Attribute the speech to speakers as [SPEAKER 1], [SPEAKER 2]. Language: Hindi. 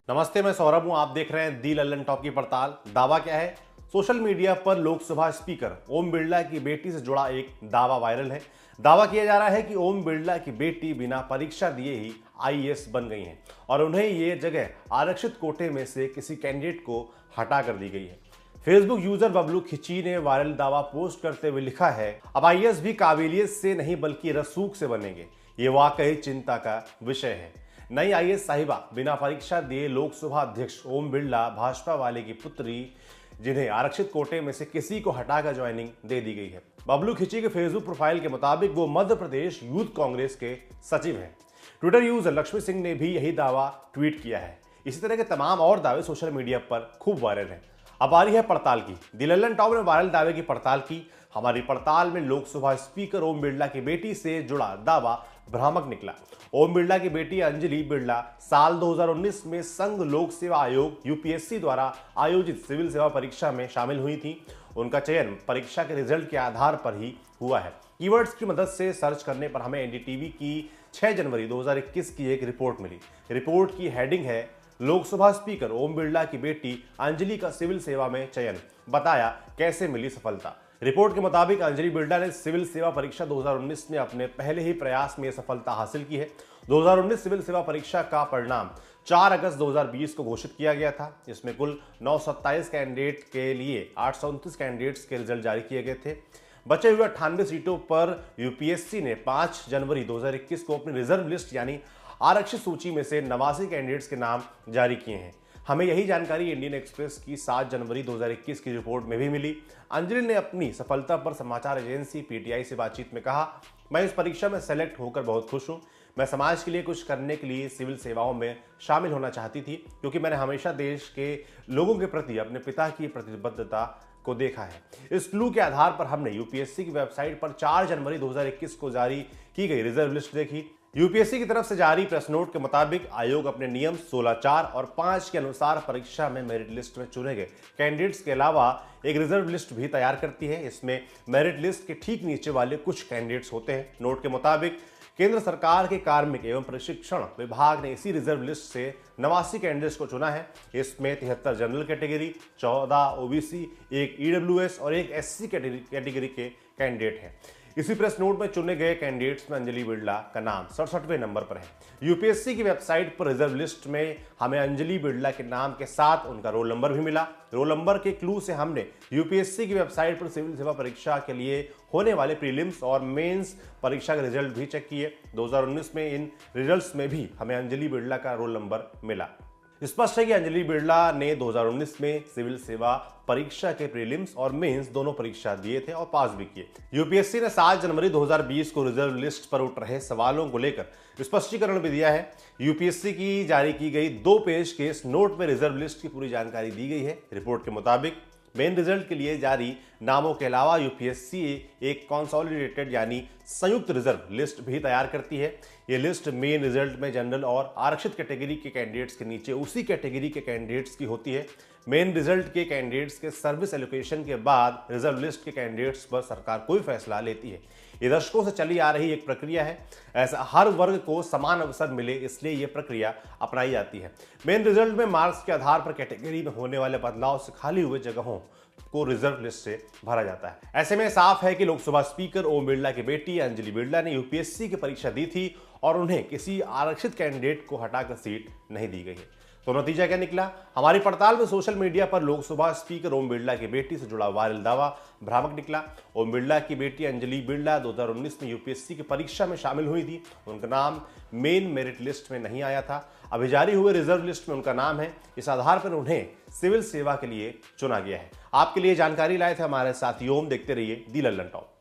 [SPEAKER 1] नमस्ते, मैं सौरभ हूं। आप देख रहे हैं दी लल्लन टॉप की पड़ताल। दावा क्या है? सोशल मीडिया पर लोकसभा स्पीकर ओम बिरला की बेटी से जुड़ा एक दावा वायरल है। दावा किया जा रहा है कि ओम बिरला की बेटी बिना परीक्षा दिए ही आईएएस बन गई हैं और उन्हें ये जगह आरक्षित कोटे में से किसी कैंडिडेट को हटा कर दी गई है। फेसबुक यूजर बबलू खिची ने वायरल दावा पोस्ट करते हुए लिखा है, अब आईएएस भी काबिलियत से नहीं बल्कि रसूख से बनेंगे। ये वाकई चिंता का विषय है। नई आईएएस साहिबा बिना परीक्षा दिए लोकसभा अध्यक्ष ओम बिरला भाजपा वाले की पुत्री, जिन्हें आरक्षित कोटे में से किसी को हटाकर ज्वाइनिंग दे दी गई है। बबलू खिची के फेसबुक प्रोफाइल के मुताबिक वो मध्य प्रदेश यूथ कांग्रेस के सचिव हैं। ट्विटर यूजर लक्ष्मी सिंह ने भी यही दावा ट्वीट किया है। इसी तरह के तमाम और दावे सोशल मीडिया पर खूब वायरल हैं। अब आ रही है पड़ताल की। दी लल्लन टॉप ने वायरल दावे की पड़ताल की। हमारी पड़ताल में लोकसभा स्पीकर ओम बिरला की बेटी से जुड़ा दावा भ्रामक निकला। ओम बिरला की बेटी अंजलि बिरला साल 2019 में संघ लोक सेवा आयोग यूपीएससी द्वारा आयोजित सिविल सेवा परीक्षा में शामिल हुई थी। उनका चयन परीक्षा के रिजल्ट के आधार पर ही हुआ है। कीवर्ड्स की मदद से सर्च करने पर हमें एनडीटीवी की 6 जनवरी 2021 की एक रिपोर्ट मिली। रिपोर्ट की हेडिंग है, लोकसभा स्पीकर ओम बिरला की बेटी अंजलि का सिविल सेवा में चयन, बताया कैसे मिली सफलता। रिपोर्ट के मुताबिक अंजलि बिरला ने सिविल सेवा परीक्षा 2019 में अपने पहले ही प्रयास में सफलता हासिल की है। 2019 सिविल सेवा परीक्षा का परिणाम 4 अगस्त 2020 को घोषित किया गया था। इसमें कुल 927 कैंडिडेट के लिए 829 कैंडिडेट्स के रिजल्ट जारी किए गए थे। बचे हुए 98 सीटों पर यूपीएससी ने 5 जनवरी 2021 को अपनी रिजर्व लिस्ट यानी आरक्षित सूची में से 89 कैंडिडेट्स के नाम जारी किए हैं। हमें यही जानकारी इंडियन एक्सप्रेस की 7 जनवरी 2021 की रिपोर्ट में भी मिली। अंजलि ने अपनी सफलता पर समाचार एजेंसी पीटीआई से बातचीत में कहा, मैं इस परीक्षा में सेलेक्ट होकर बहुत खुश हूं। मैं समाज के लिए कुछ करने के लिए सिविल सेवाओं में शामिल होना चाहती थी, क्योंकि मैंने हमेशा देश के लोगों के प्रति अपने पिता की प्रतिबद्धता को देखा है। इस क्लू के आधार पर हमने यूपीएससी की वेबसाइट पर 4 जनवरी 2021 को जारी की गई रिजर्व लिस्ट देखी। यूपीएससी की तरफ से जारी प्रेस नोट के मुताबिक आयोग अपने नियम 16, 4 और 5 के अनुसार परीक्षा में मेरिट लिस्ट में चुने गए कैंडिडेट्स के अलावा एक रिजर्व लिस्ट भी तैयार करती है। इसमें मेरिट लिस्ट के ठीक नीचे वाले कुछ कैंडिडेट्स होते हैं। नोट के मुताबिक केंद्र सरकार के कार्मिक एवं प्रशिक्षण विभाग ने इसी रिजर्व लिस्ट से 89 कैंडिडेट्स को चुना है। इसमें 73 जनरल कैटेगरी, 14 ओबीसी, 1 ईडब्ल्यूएस और 1 एससी कैटेगरी के कैंडिडेट हैं। इसी प्रेस नोट में चुने गए कैंडिडेट्स में अंजलि बिरला का नाम 67वें नंबर पर है। यूपीएससी की वेबसाइट पर रिजर्व लिस्ट में हमें अंजलि बिरला के नाम के साथ उनका रोल नंबर भी मिला। रोल नंबर के क्लू से हमने यूपीएससी की वेबसाइट पर सिविल सेवा परीक्षा के लिए होने वाले प्रीलिम्स और मेंस परीक्षा के रिजल्ट भी चेक किए। 2019 में इन रिजल्ट्स में भी हमें अंजलि बिरला का रोल नंबर मिला। स्पष्ट है कि अंजलि बिरला ने 2019 में सिविल सेवा परीक्षा के प्रीलिम्स और मेंस दोनों परीक्षा दिए थे और पास भी किए। यूपीएससी ने 7 जनवरी 2020 को रिजर्व लिस्ट पर उठ रहे सवालों को लेकर स्पष्टीकरण भी दिया है। यूपीएससी की जारी की गई 2 पेज के इस नोट में रिजर्व लिस्ट की पूरी जानकारी दी गई है। रिपोर्ट के मुताबिक मेन रिजल्ट के लिए जारी नामों के अलावा यूपीएससी एक कंसोलिडेटेड यानी संयुक्त रिजर्व लिस्ट भी तैयार करती है। ये लिस्ट मेन रिजल्ट में जनरल और आरक्षित कैटेगरी के कैंडिडेट्स के नीचे उसी कैटेगरी के कैंडिडेट्स की होती है। मेन रिजल्ट के कैंडिडेट्स के सर्विस एलोकेशन के बाद रिजर्व लिस्ट के कैंडिडेट्स पर सरकार कोई फैसला लेती है। ये दशकों से चली आ रही एक प्रक्रिया है। ऐसा हर वर्ग को समान अवसर मिले, इसलिए ये प्रक्रिया अपनाई जाती है। मेन रिजल्ट में मार्क्स के आधार पर कैटेगरी में होने वाले बदलाव से खाली हुए जगहों को रिजर्व लिस्ट से भरा जाता है। ऐसे में साफ है कि लोकसभा स्पीकर ओम बिरला की बेटी अंजलि बिरला ने यूपीएससी की परीक्षा दी थी और उन्हें किसी आरक्षित कैंडिडेट को हटाकर सीट नहीं दी गई है। तो नतीजा क्या निकला? हमारी पड़ताल में सोशल मीडिया पर लोकसभा स्पीकर ओम बिरला की बेटी से जुड़ा वायरल दावा भ्रामक निकला। ओम बिरला की बेटी अंजलि बिरला 2019 में यूपीएससी की परीक्षा में शामिल हुई थी। उनका नाम मेन मेरिट लिस्ट में नहीं आया था। अभी जारी हुए रिजर्व लिस्ट में उनका नाम है। इस आधार पर उन्हें सिविल सेवा के लिए चुना गया है। आपके लिए जानकारी लाए थे हमारे साथी ओम। देखते रहिए दी लल्लन टॉप।